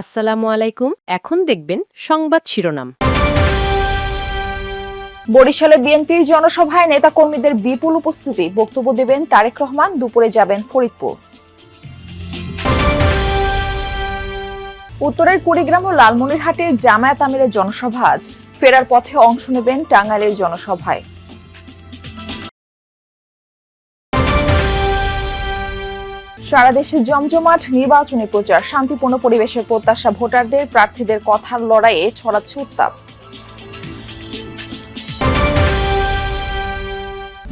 আসসালামু আলাইকুম। এখন দেখবেন সংবাদ শিরোনাম। বরিশালে বিএনপির জনসভায় নেতাকর্মীদের বিপুল উপস্থিতি, বক্তব্য দেবেন তারেক রহমান, দুপুরে যাবেন ফরিদপুর। উত্তরের কুড়িগ্রাম ও লালমনিরহাটে জামায়াত আমিরের জনসভা আজ, ফেরার পথে অংশ নেবেন টাঙ্গাইলের জনসভায়। সারা দেশে জমজমাট নির্বাচনী প্রচার, শান্তিপূর্ণ পরিবেশের প্রত্যাশা ভোটারদের, প্রার্থীদের কথার লড়াইয়ে ছড়াচ্ছে উত্তাপ।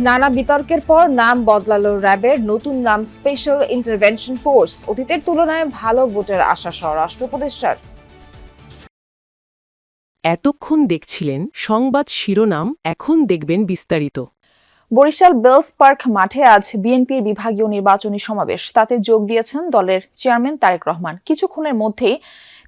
নানা বিতর্কের পর নাম বদলালো র্যাবের, নতুন নাম স্পেশাল ইন্টারভেনশন ফোর্স। অতীতের তুলনায় ভালো ভোটের আশা স্বরাষ্ট্র উপদেষ্টার। এতক্ষণ দেখছিলেন সংবাদ শিরোনাম, এখন দেখবেন বিস্তারিত। বরিশাল বেলস পার্ক মাঠে আজ বিএনপির বিভাগীয় নির্বাচনী সমাবেশ। তাতে যোগ দিয়েছেন দলের চেয়ারম্যান তারেক রহমান। কিছুক্ষণের মধ্যেই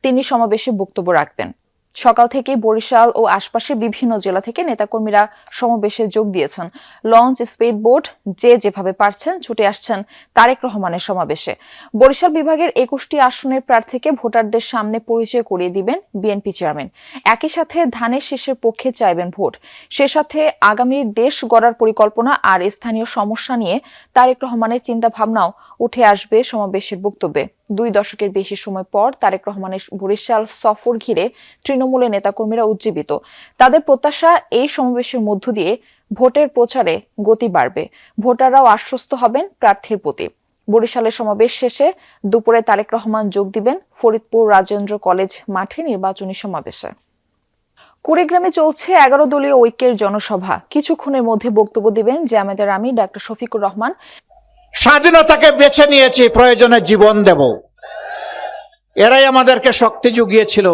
তিনি সমাবেশে বক্তব্য রাখবেন। সকাল থেকে বরিশাল ও আশপাশের বিভিন্ন জেলা থেকে নেতাকর্মীরা সমাবেশে যোগ দিয়েছেন। লঞ্চ, স্পিড বোট, যে যেভাবে পারছেন ছুটে আসছেন তারেক রহমানের সমাবেশে। বরিশাল বিভাগের 21টি আসনের প্রার্থীকে ভোটারদের সামনে পরিচয় করিয়ে দিবেন বিএনপি চেয়ারম্যান। একই সাথে ধানের শীষের পক্ষে চাইবেন ভোট। সে সাথে আগামীর দেশ গড়ার পরিকল্পনা আর স্থানীয় সমস্যা নিয়ে তারেক রহমানের চিন্তা ভাবনাও উঠে আসবে সমাবেশের বক্তব্যে। 2 দশকের বেশি সময় পর তারেক রহমানের বরিশাল সফর ঘিরে তৃণমূলের নেতাকর্মীরা উজ্জীবিত। তাদের প্রত্যাশা, এই সমাবেশের মধ্য দিয়ে ভোটের প্রচারে গতি বাড়বে, ভোটাররাও আশ্বস্ত হবেন প্রার্থীর প্রতি। বরিশালের সমাবেশ শেষে দুপুরে তারেক রহমান যোগ দিবেন ফরিদপুর রাজেন্দ্র কলেজ মাঠে নির্বাচনী সমাবেশে। কুড়িগ্রামে চলছে 11 দলীয় ঐক্যের জনসভা। কিছুক্ষণের মধ্যে বক্তব্য দিবেন জামায়াতের আমির ডাক্তার শফিকুর রহমান। স্বাধীনতাকে বেছে নিয়েছি, প্রয়োজনে জীবন দেব। এরাই আমাদেরকে শক্তি জুগিয়েছিল।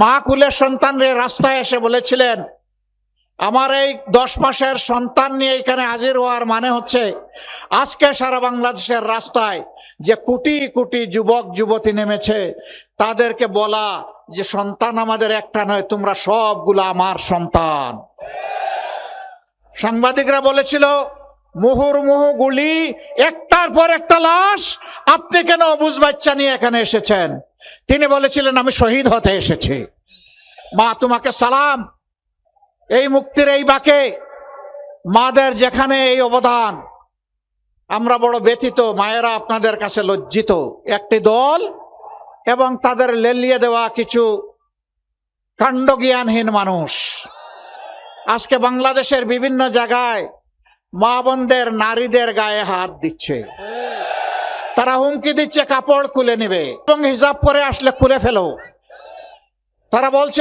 মা কুলের সন্তানরা রাস্তায় এসে বলেছিলেন, আমার এই 10 মাসের সন্তান নিয়ে এখানে হাজির হওয়ার মানে হচ্ছে আজকে সারা বাংলাদেশের রাস্তায় যে কোটি কোটি যুবক যুবতী নেমেছে, তাদেরকে বলা যে সন্তান আমাদের একটা নয়, তোমরা সবগুলো আমার সন্তান। সাংবাদিকরা বলেছিল, মুহুর্মুহু গুলি, একটার পর একটা লাশ, আপনি কেন অবুঝ বাচ্চা নিয়ে এখানে এসেছেন? তিনি বলেছিলেন, আমি শহীদ হতে এসেছি। মা তোমাকে সালাম। এই মুক্তির এই বাকে মাদের যেখানে এই অবদান, আমরা বড় ব্যথিত। মায়েরা আপনাদের কাছে লজ্জিত। একটি দল এবং তাদের লেলিয়ে দেওয়া কিছু কাণ্ডজ্ঞানহীন মানুষ আজকে বাংলাদেশের বিভিন্ন জায়গায় মা বোনদের, নারীদের গায়ে হাত দিচ্ছে। তারা হুমকি দিচ্ছে কাপড় খুলে নেবে এবং হিজাব পরে আসলে খুলে ফেলো। তারা বলছে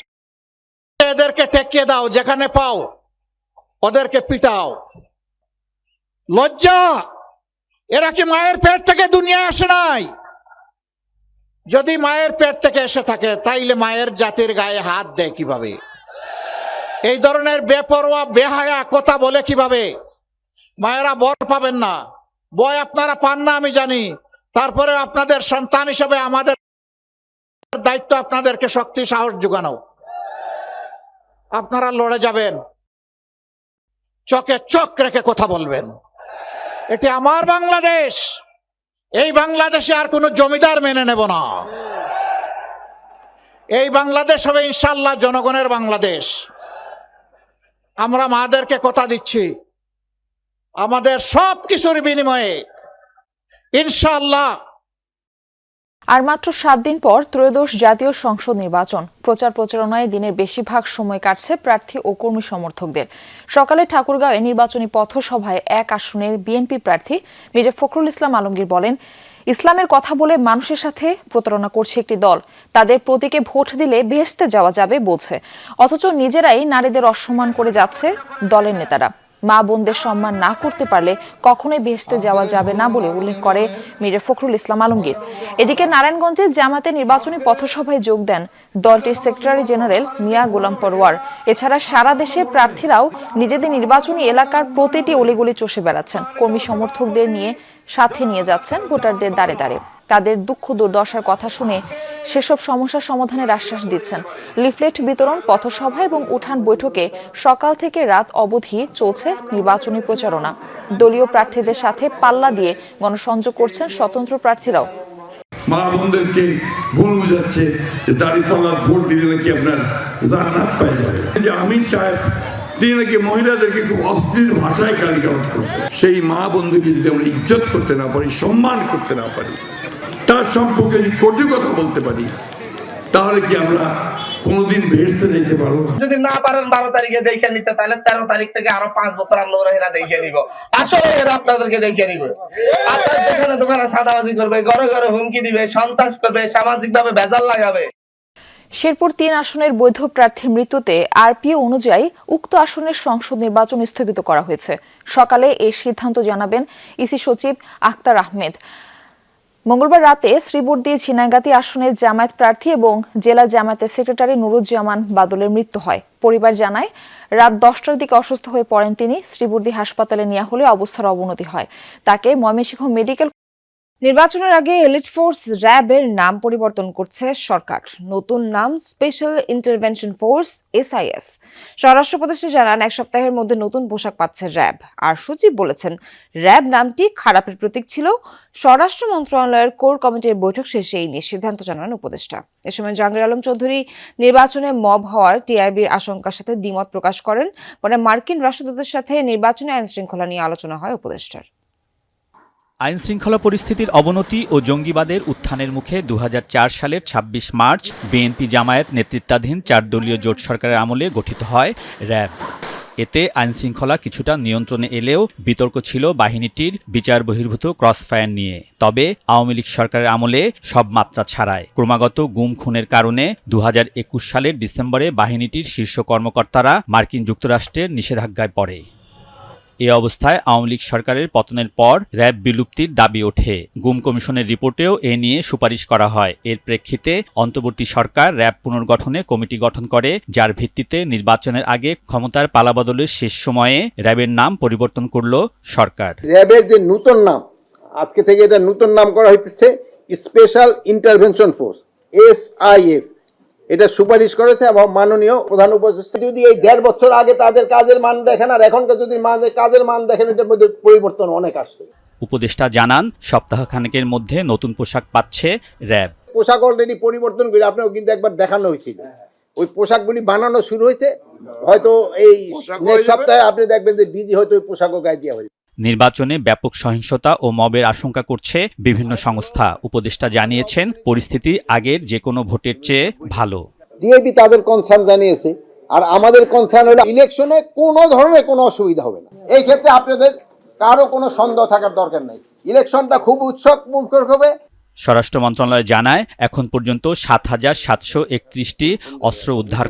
এদেরকে ঠেকিয়ে দাও, যেখানে পাও ওদেরকে পিটাও। লজ্জা! এরা কি মায়ের পেট থেকে দুনিয়ায় আসে নাই? যদি মায়ের পেট থেকে এসে থাকে তাইলে মায়ের জাতির গায়ে হাত দেয় কিভাবে? এই ধরনের বেপরোয়া বেহায়া কথা বলে কিভাবে? মায়েরা বর পাবেন না, বয় আপনারা পান না আমি জানি, তারপরে আপনাদের সন্তান হিসেবে আমাদের দায়িত্ব আপনাদেরকে শক্তি সাহস যোগানো। আপনারা লড়ে যাবেন, চোখে চোখ রেখে কথা বলবেন। এটি আমার বাংলাদেশ। এই বাংলাদেশে আর কোনো জমিদার মেনে নেব না। এই বাংলাদেশ হবে ইনশাআল্লাহ জনগণের বাংলাদেশ। আমরা মাদেরকে কথা দিচ্ছি, আমাদের সব কিছুর বিনিময়ে ইনশাআল্লাহ। আর মাত্র 7 দিন পর ত্রয়োদশ জাতীয় সংসদ নির্বাচন। প্রচার প্রচারণায় দিনের বেশিরভাগ সময় কাটছে প্রার্থী ও কর্মী সমর্থকদের। সকালে ঠাকুরগাঁওয়ে নির্বাচনী পথসভায় 1 আসনের বিএনপি প্রার্থী মির্জা ফখরুল ইসলাম আলমগীর বলেন, ইসলামের কথা বলে মানুষের সাথে প্রতারণা করছে একটি দল। তাদের প্রতীকে ভোট দিলে বেহেশতে যাওয়া যাবে বলছে, অথচ নিজেরাই নারীদের অসম্মান করে যাচ্ছে দলের নেতারা। মা বোনদের সম্মান না করতে পারলে কখনোই বেহেশতে যাওয়া যাবে না বলে উল্লেখ করে মির্জা ফখরুল ইসলাম আলমগীর। এদিকে নারায়ণগঞ্জে জামাতের নির্বাচনী পথসভায় যোগ দেন দলটির সেক্রেটারি জেনারেল মিয়া গোলাম পরওয়ার। এছাড়া সারা দেশে প্রার্থীরাও নিজেদের নির্বাচনী এলাকার প্রতিটি অলিগলি চষে বেড়াচ্ছেন। কর্মী সমর্থকদের নিয়ে সাথে নিয়ে যাচ্ছেন ভোটারদের দ্বারে দ্বারে। তাদের দুঃখ দুর্দশার কথা শুনে সেসব সমস্যা সমাধানের আশ্বাস দিচ্ছেন। লিফলেট বিতরণ, পথসভা এবং উঠান বৈঠকে সকাল থেকে রাত অবধি চলছে নির্বাচনী প্রচারণা। দলীয় প্রার্থীদের সাথে পাল্লা দিয়ে গণসংযোগ করছেন স্বতন্ত্র প্রার্থীরাও। মা বোনদেরকে ভুল বুঝাচ্ছে যে দাঁড়িপাল্লা ভোট দিলে নাকি আপনার জান্নাত পাই যাবে। যে আমির সাহেব তিনি নাকি মহিলাদেরকে খুব অশ্লীল ভাষায় গালিগালাজ করছে। সেই মা বোনদেরকে যদি আমরা ইজ্জত করতে না পারি, সম্মান করতে না পারি, তার সম্পর্কে যদি কটু কথা বলতে পারি, তাহলে কি আমরা কোনোদিন ভেস্তে যেতে পারবো? যদি না পারেন 12 তারিখে দেখে নিতে, তাহলে 13 তারিখ থেকে আরো 5 বছর আমরা এরা দেখে নিব। আসলে এরা আপনাদেরকে দেখে নিব। আপনার দোকানে দোকানে সাদাবাজি করবে, ঘরে ঘরে হুমকি দিবে, সন্ত্রাস করবে, সামাজিক ভাবে ভেজাল লাগাবে। শেরপুর 3 আসনের বৈধ প্রার্থীর মৃত্যুতে আরপিও অনুযায়ী উক্ত আসনের সংসদ নির্বাচন স্থগিত করা হয়েছে। সকালে এই সিদ্ধান্ত জানাবেন ইসি সচিব আখতার আহমেদ। মঙ্গলবার রাতে শ্রীবর্দী ঝিনাইগাতি আসনের জামায়াত প্রার্থী এবং জেলা জামায়াতের সেক্রেটারি নুরুজ্জামান বাদলের মৃত্যু হয়। পরিবার জানায় রাত 10টার দিকে অসুস্থ হয়ে পড়েন তিনি। শ্রীবর্দী হাসপাতালে নেওয়া হলে অবস্থার অবনতি হয়। তাকে ময়মনসিংহ মেডিকেল। নির্বাচনের আগে এলিট ফোর্স র্যাবের নাম পরিবর্তন করছে সরকার। নতুন নাম স্পেশাল ইন্টারভেনশন ফোর্স SIF। স্বরাষ্ট্র উপদেষ্টা জানান 1 সপ্তাহের মধ্যে নতুন পোশাক পাচ্ছে র্যাব। আর সচিব বলেছেন র্যাব নামটি খারাপের প্রতীক ছিল। স্বরাষ্ট্র মন্ত্রণালয়ের কোর কমিটির বৈঠক শেষে এই নিয়ে সিদ্ধান্ত জানান উপদেষ্টা। এ সময় জাহাঙ্গীর আলম চৌধুরী নির্বাচনে মব হওয়ার টিআইবির আশঙ্কার সাথে দ্বিমত প্রকাশ করেন। পরে মার্কিন রাষ্ট্রদূতের সাথে নির্বাচনী আইন শৃঙ্খলা নিয়ে আলোচনা হয় উপদেষ্টার। আইনশৃঙ্খলা পরিস্থিতির অবনতি ও জঙ্গিবাদের উত্থানের মুখে 2004 সালের 26 মার্চ বিএনপি জামায়াত নেতৃত্বাধীন 4 দলীয় জোট সরকারের আমলে গঠিত হয় র্যাব। এতে আইনশৃঙ্খলা কিছুটা নিয়ন্ত্রণে এলেও বিতর্ক ছিল বাহিনীটির বিচার বহির্ভূত ক্রসফায়ার নিয়ে। তবে আওয়ামী লীগ সরকারের আমলে সব মাত্রা ছাড়ায় ক্রমাগত গুম খুনের কারণে 2021 সালের ডিসেম্বরে বাহিনীটির শীর্ষ কর্মকর্তারা মার্কিন যুক্তরাষ্ট্রের নিষেধাজ্ঞায় পড়ে। এ অবস্থায় আওয়ামী লীগ সরকারের পতনের পর র্যাব বিলুপ্তির দাবি ওঠে। গুম কমিশনের রিপোর্টেও এ নিয়ে সুপারিশ করা হয়। এর প্রেক্ষিতে অন্তর্বর্তী সরকার র্যাব পুনর্গঠনে কমিটি গঠন করে, যার ভিত্তিতে নির্বাচনের আগে ক্ষমতার পালাবদলের শেষ সময়ে র্যাবের নাম পরিবর্তন করল সরকার। র্যাবের যে নতুন নাম, আজকে থেকে এটা নতুন নাম করা হচ্ছে স্পেশাল ইন্টারভেনশন ফোর্স SIF। এটা সুপারিশ করেছে এবং মাননীয় প্রধান উপদেষ্টা যদি এই 1.5 বছর আগে তাদের কাজের মান দেখেন আর এখনকার যদি কাজের মান দেখেন, এটার মধ্যে পরিবর্তন অনেক আসছে। উপদেষ্টা জানান সপ্তাহখানেকের মধ্যে নতুন পোশাক পাচ্ছে র্যাব। পোশাক অলরেডি পরিবর্তন করে আপনাকে কিন্তু একবার দেখানো হয়েছিল। ওই পোশাকগুলি বানানো শুরু হয়েছে, হয়তো এই নেক্সট সপ্তাহে আপনি দেখবেন যে ডিজি হয়তো ওই পোশাকও গায়ে দেওয়া হয়েছে। নির্বাচনে ব্যাপক সহিংসতা ও মবের আশঙ্কা করছে বিভিন্ন সংস্থা। উপদেষ্টা জানিয়েছেন পরিস্থিতি আগের যে কোনো ভোটের চেয়ে ভালো। ডিআইবি তাদের কনসার্ন জানিয়েছে, আর আমাদের কনসার্ন হলো ইলেকশনে কোনো ধরনের কোনো অসুবিধা হবে না। এই ক্ষেত্রে আপনাদের কারো কোনো সন্দেহ থাকার দরকার নেই। ইলেকশনটা খুব উৎসবমুখর হবে। স্বরাষ্ট্র মন্ত্রণালয় জানায় এখন পর্যন্ত 7,731টি অস্ত্র উদ্ধার